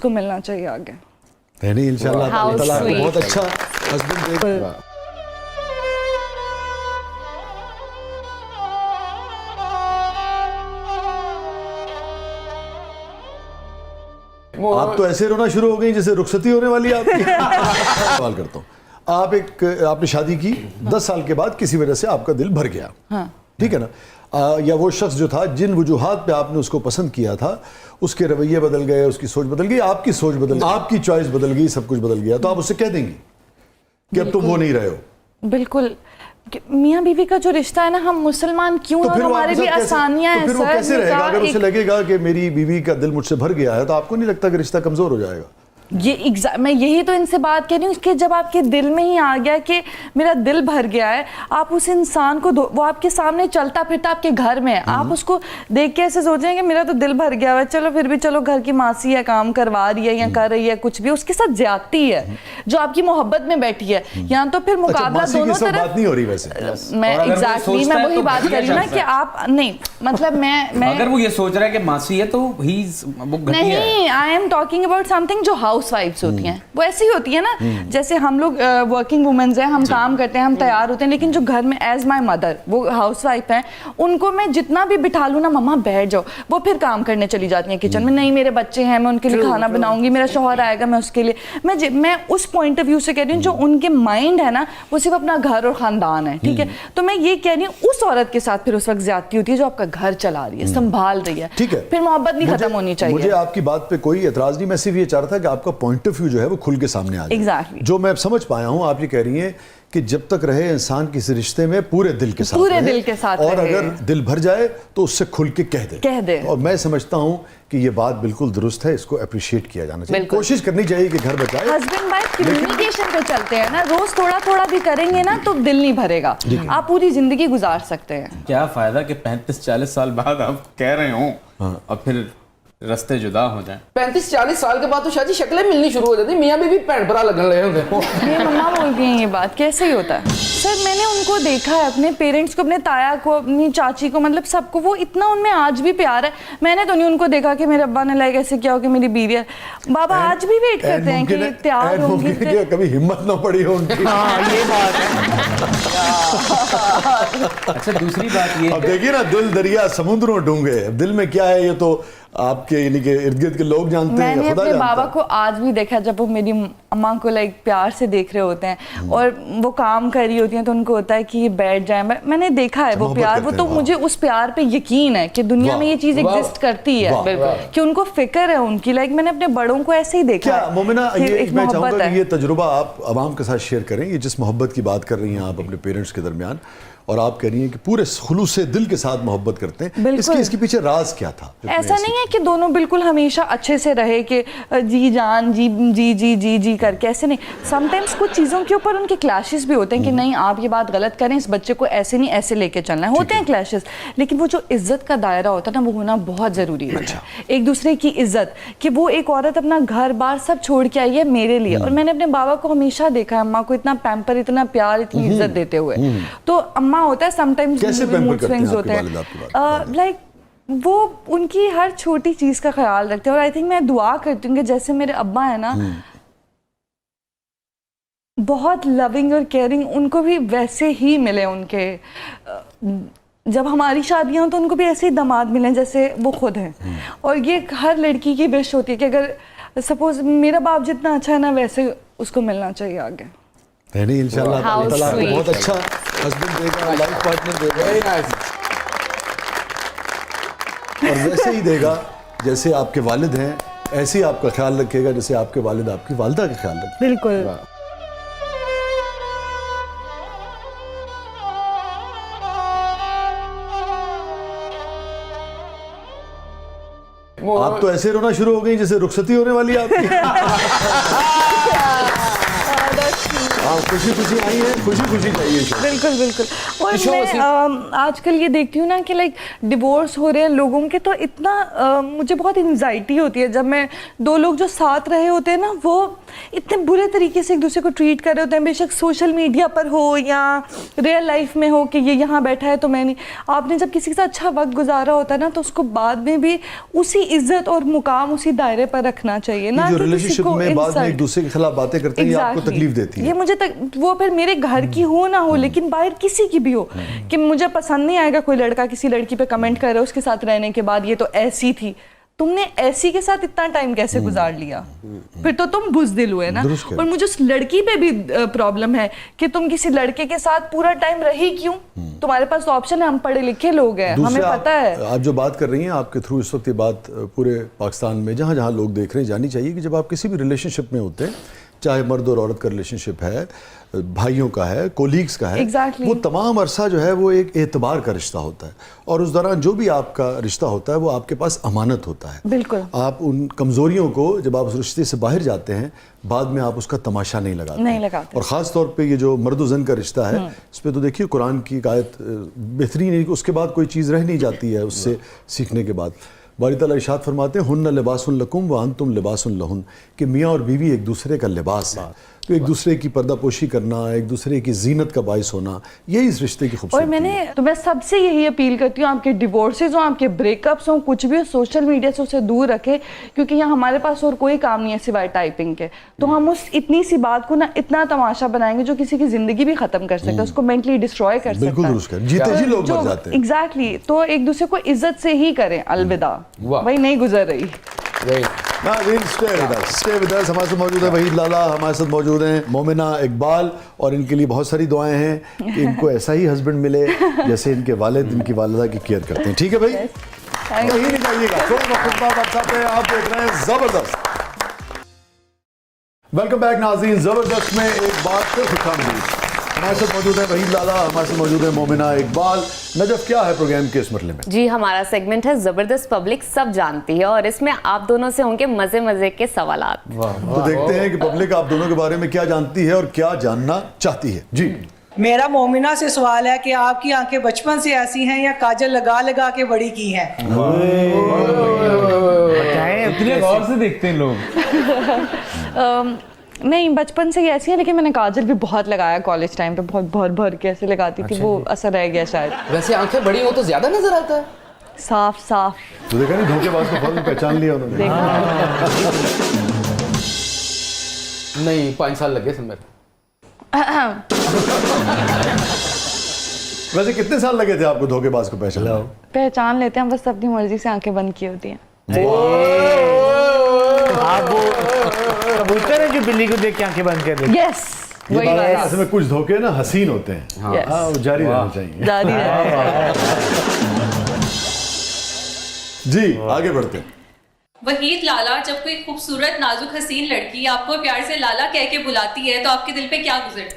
को मिलना चाहिए आगे। नहीं इंशाल्लाह How अल्लाह ताला आपको sweet. बहुत अच्छा हस्बैंड देगा। आप तो ऐसे रोना शुरू हो गई जैसे रुखसती होने वाली है आपकी। सवाल करता हूँ, आपने शादी की 10 साल के बाद किसी वजह से आपका दिल भर गया, हाँ। ठीक है ना, या वो शख्स जो था जिन वजूहात पे आपने उसको पसंद किया था उसके रवैये बदल गए, उसकी सोच बदल गई, आपकी सोच बदल गई, आपकी चॉइस बदल गई, सब कुछ बदल गया, तो आप उससे कह देंगी कि अब तुम वो नहीं रहे हो। बिल्कुल, मियाँ बीवी का जो रिश्ता है ना, हम मुसलमान क्यों तो और हमारे भी आसानियां हैं। तो फिर वो कैसे रहेगा अगर उसे लगेगा कि मेरी बीवी का दिल मुझसे भर गया है, तो आपको नहीं लगता कि रिश्ता कमजोर हो जाएगा? मैं यही तो इनसे बात कह रही हूँ कि जब आपके दिल में ही आ गया कि मेरा दिल भर गया है, आप उस इंसान को वो आपके सामने चलता फिरता आपके घर में है, आप उसको देख के ऐसे सोचेंगे मेरा तो दिल भर गया है, चलो फिर भी चलो घर की मासी है, काम करवा रही है या कर रही है कुछ भी, उसके साथ ज्यादती है जो आपकी मोहब्बत में बैठी है, या तो फिर मुकाबला दोनों तरफ। बात नहीं हो रही वैसे, मैं एग्जैक्टली मैं वही बात कर रही हूँ ना कि आप नहीं, मतलब मैं अगर वो ये सोच रहा है कि मासी है तो वो घटिया है। नहीं, I am talking about something जो हाउस वाइफ्स होती हैं, वो ऐसी होती है ना, जैसे हम लोग वर्किंग वुमेन्स हैं, हम काम करते हैं, हम तैयार होते हैं, लेकिन जो घर में एज माई मदर वो हाउस वाइफ हैं, उनको मैं जितना भी बिठा लूँ ना, मम्मा बैठ जाओ, वो फिर काम करने चली जाती हैं किचन में, नहीं मेरे बच्चे हैं मैं उनके लिए खाना बनाऊंगी, मेरा शौहर आएगा मैं उसके लिए, मैं उस पॉइंट ऑफ व्यू से कह रही हूँ, जो उनके माइंड है ना वो सिर्फ अपना घर और खानदान है, ठीक है, तो मैं ये कह रही हूँ उस औरत के साथ फिर उस वक्त ज्यादती होती है जो आपका घर चला रही है, संभाल रही है, ठीक है, फिर मोहब्बत नहीं खत्म होनी चाहिए। मुझे आपकी बात पे कोई एतराज नहीं, मैं सिर्फ ये चाह रहा था कि आपका पॉइंट ऑफ व्यू जो है वो खुल के सामने आ जाए। Exactly. जो मैं समझ पाया हूँ, आप ये कह रही हैं कि जब तक रहे इंसान किसी रिश्ते में पूरे दिल के साथ पूरे दिल के साथ और रहे। अगर दिल भर जाए तो उससे खुल के कह दे। और मैं समझता हूँ कि ये बात बिल्कुल दुरुस्त है, इसको अप्रिशिएट किया जाना चाहिए, कोशिश करनी चाहिए कि घर बचाए। हस्बैंड वाइफ कम्युनिकेशन पे चलते हैं ना, रोज थोड़ा थोड़ा भी करेंगे ना तो दिल नहीं भरेगा, आप पूरी जिंदगी गुजार सकते हैं। क्या फायदा कि 35-40 साल बाद आप कह रहे हो और फिर रास्ते जुदा हो जाएं। 35-40 साल के बाद तो शायद शक्लें मिलनी शुरू हो जाती, मियाँ बीवी भैन भरा लगने लगे होंगे। मेरी मम्मा बोलती हैं ये बात, कैसे ही होता है सर, मैंने उनको देखा है, अपने पेरेंट्स को, अपने ताया को, अपनी चाची को, मतलब सबको, वो इतना उनमें आज भी प्यार है। मैंने तो नहीं उनको देखा कि मेरे अब्बा ने लाइक ऐसे किया हो कि मेरी बीवी है, बाबा आज भी वेट करते हैं कि तैयार होंगी, कभी हिम्मत ना पड़ी हो उनकी। ये बात है। अच्छा दूसरी बात ये, अब देखिए ना, दिल दरिया समुद्रों डूंगे, दिल में क्या है ये तो आपके यानी कि इर्द गिर्द के लोग जानते हैं, मैंने खुदा अपने जानता बाबा है। को आज भी देखा, जब वो मेरी अम्मा को लाइक प्यार से देख रहे होते हैं और वो काम कर रही होती हैं तो उनको होता है कि ये बैठ जाए, मैंने देखा है वो प्यार, वो तो मुझे उस प्यार पे यकीन है कि दुनिया में ये चीज एग्जिस्ट करती है, कि उनको फिक्र है उनकी, लाइक मैंने अपने बड़ों को ऐसे ही देखा है। मोमिना, ये मैं चाहूंगा कि ये तजुर्बा आप आवाम के साथ शेयर करें, ये जिस मोहब्बत की बात कर रही हैं आप अपने पेरेंट्स के दरमियान, और आप कह रही हैं कि पूरे खुलूस से दिल के साथ मोहब्बत करते हैं, इसके पीछे राज क्या था? ऐसा नहीं है कि दोनों बिल्कुल हमेशा अच्छे से रहे कि जी जान जी जी जी जी जी करके, ऐसे नहीं, समटाइम्स कुछ चीज़ों के ऊपर उनके क्लैशेस भी होते हैं कि नहीं आप ये बात गलत करें, इस बच्चे को ऐसे नहीं ऐसे लेके चलना है, होते हैं क्लैशेस, लेकिन वो जो इज्जत का दायरा होता है ना, वो होना बहुत ज़रूरी है। एक दूसरे की इज्जत, कि वो एक औरत अपना घर बार सब छोड़ के आई है मेरे लिए, और मैंने अपने बाबा को हमेशा देखा है अम्मा को इतना पैम्पर, इतना प्यार, इतनी इज्जत देते हुए, तो अम्मा होता है समटाइम्स मूड स्विंग्स होते हैं, लाइक वो उनकी हर छोटी चीज का ख्याल रखते हैं, और आई थिंक मैं दुआ करती हूँ कि जैसे मेरे अब्बा है ना बहुत लविंग और केयरिंग, उनको भी वैसे ही मिले उनके, जब हमारी शादियां हो तो उनको भी ऐसे ही दामाद मिले जैसे वो खुद हैं, और ये हर लड़की की विश होती है कि अगर सपोज मेरा बाप जितना अच्छा है ना वैसे उसको मिलना चाहिए आगे। नहीं इंशाल्लाह How अल्लाह ताला आपको sweet. बहुत अच्छा हस्बैंड देगा, लाइफ पार्टनर देगा, और वैसे ही देगा जैसे आपके वालिद हैं, ऐसे ही आपका ख्याल रखेगा जैसे आपके वालिद आपकी वालिदा का ख्याल रखें। बिल्कुल। आप तो ऐसे रोना शुरू हो गई जैसे रुखसती होने वाली है आपकी। हाँ खुशी खुशी आई है, खुशी खुशी चाहिए शो। बिल्कुल बिल्कुल। और शो मैं आजकल ये देखती हूँ ना कि लाइक डिवोर्स हो रहे हैं लोगों के, तो इतना मुझे बहुत एंजाइटी होती है जब मैं दो लोग जो साथ रहे होते हैं ना वो इतने बुरे तरीके से एक दूसरे को ट्रीट कर रहे होते हैं, बेशक सोशल मीडिया पर हो या रियल लाइफ में हो कि ये यहाँ बैठा है तो मैं नहीं। आपने जब किसी के साथ अच्छा वक्त गुजारा होता है ना तो उसको बाद में भी उसी इज्जत और मुकाम उसी दायरे पर रखना चाहिए ना जो कि किसी रिलेशनशिप को में बाद में एक insult। दूसरे के खिलाफ बातें करते हैं ये आपको Exactly. तकलीफ देती ये है। मुझे वो फिर मेरे घर की हो ना हो लेकिन बाहर किसी की भी हो कि मुझे पसंद नहीं आएगा कोई लड़का किसी लड़की पे कमेंट कर रहा है उसके साथ रहने के बाद ये तो ऐसी थी, तुमने ऐसी के साथ इतना टाइम कैसे गुजार लिया, फिर तो तुम बुज़दिल हुए ना। दुरुस्त कह और मुझे उस लड़की पे भी प्रॉब्लम है कि तुम किसी लड़के के साथ पूरा टाइम रही क्यों, तुम्हारे पास तो ऑप्शन है, हम पढ़े लिखे लोग हैं, हमें दूसरा पता है। आप जो बात कर रही हैं आपके थ्रू इस वक्त ये बात पूरे पाकिस्तान में जहाँ जहाँ लोग देख रहे हैं जानी चाहिए कि जब आप किसी भी रिलेशनशिप में होते हैं, चाहे मर्द और औरत का रिलेशनशिप है, भाइयों का है, कोलीग्स का है, Exactly. वो तमाम अरसा जो है वो एक एतबार का रिश्ता होता है और उस दौरान जो भी आपका रिश्ता होता है वो आपके पास अमानत होता है। बिल्कुल। आप उन कमज़ोरियों को जब आप उस रिश्ते से बाहर जाते हैं बाद में आप उसका तमाशा नहीं लगाते। और ख़ास तौर पे ये जो मर्द ज़न का रिश्ता है इस पर तो देखिए कुरान की एक आयत बेहतरीन है कि उसके बाद कोई चीज़ रह नहीं जाती है उससे सीखने के बाद। बारी ताला इरशाद फरमाते हैं हुन्ना लिबासुन लकुम व अंतुम लिबासुन लहुन, कि मियाँ और बीवी एक दूसरे का लिबास है, तो एक दूसरे की पर्दापोशी करना, एक दूसरे की जीनत का बाइस होना, यही इस रिश्ते की और खूबसूरती है। मैं सबसे यही अपील करती हूँ आपके डिवोर्सेज हो, आपके ब्रेकअप्स हो, कुछ भी हो, सोशल मीडिया से उसे दूर रखें क्योंकि यहाँ हमारे पास और कोई काम नहीं है सिवाय टाइपिंग के। तो हम उस इतनी सी बात को ना इतना तमाशा बनाएंगे जो किसी की जिंदगी भी खत्म कर सकता है, उसको मेंटली डिस्ट्रॉय कर सकता है। बिल्कुल दुरुस्त कह, जीते जी लोग मर जाते हैं। एग्जैक्टली, तो एक दूसरे को इज्जत से ही करें। अलविदा, वही नहीं गुजर रही। Stay with us. हमारे साथ मौजूद है वहीद लाला, हमारे साथ मौजूद हैं मोमिना इकबाल और इनके लिए बहुत सारी दुआएं हैं कि इनको ऐसा ही हस्बैंड मिले जैसे इनके वालिद इनकी वालिदा की केयर करते हैं। ठीक है भाई, यही निकालिएगा। आप देख रहे हैं जबरदस्त। वेलकम बैक नाज़रीन, जबरदस्त में एक बात फिर खुशामदीद। हमारे साथ मौजूद है वहीद लाला, हमारे साथ मौजूद है मोमिना इकबाल। नजफ, क्या है प्रोग्राम के इस मरले में? जी, हमारा सेगमेंट है जबरदस्त पब्लिक सब जानती है और इसमें आप दोनों से होंगे मजे मजे के सवालात। तो देखते हैं कि पब्लिक आप दोनों के बारे में क्या जानती है और क्या जानना चाहती है। जी, मेरा मोमिना से सवाल है कि आपकी आंखें बचपन से ऐसी हैं या काजल लगा लगा के बड़ी की हैं? इतने गौर से देखते हैं लोग। नहीं, बचपन से ही ऐसी है, लेकिन मैंने काजल भी बहुत लगाया कॉलेज टाइम पे, बहुत भर भर के ऐसे लगाती थी, वो असर रह गया शायद। वैसे आंखें बड़ी हो तो ज्यादा नजर आता है। साफ साफ तो देखा नहीं, धोखेबाज को फौरन पहचान लिया उन्होंने। नहीं, 5 साल लगे थे मेरे। वैसे कितने साल लगे थे आपको धोखेबाज को पहचान लेते हैं, बस अपनी मर्जी से आंखें बंद की होती हैं। आप वो कबूतर है जो बिल्ली को देख के आंखें बंद कर देते? यस, वही बात। असल में कुछ धोखे ना हसीन होते हैं। Yes. हाँ, वो जारी रहना चाहिए। जारी रहे। जी, आगे बढ़ते हैं। वहीद लाला, जब कोई खूबसूरत नाजुक हसीन लड़की आपको प्यार से लाला कह के बुलाती है तो आपके दिल पे क्या गुजरती है?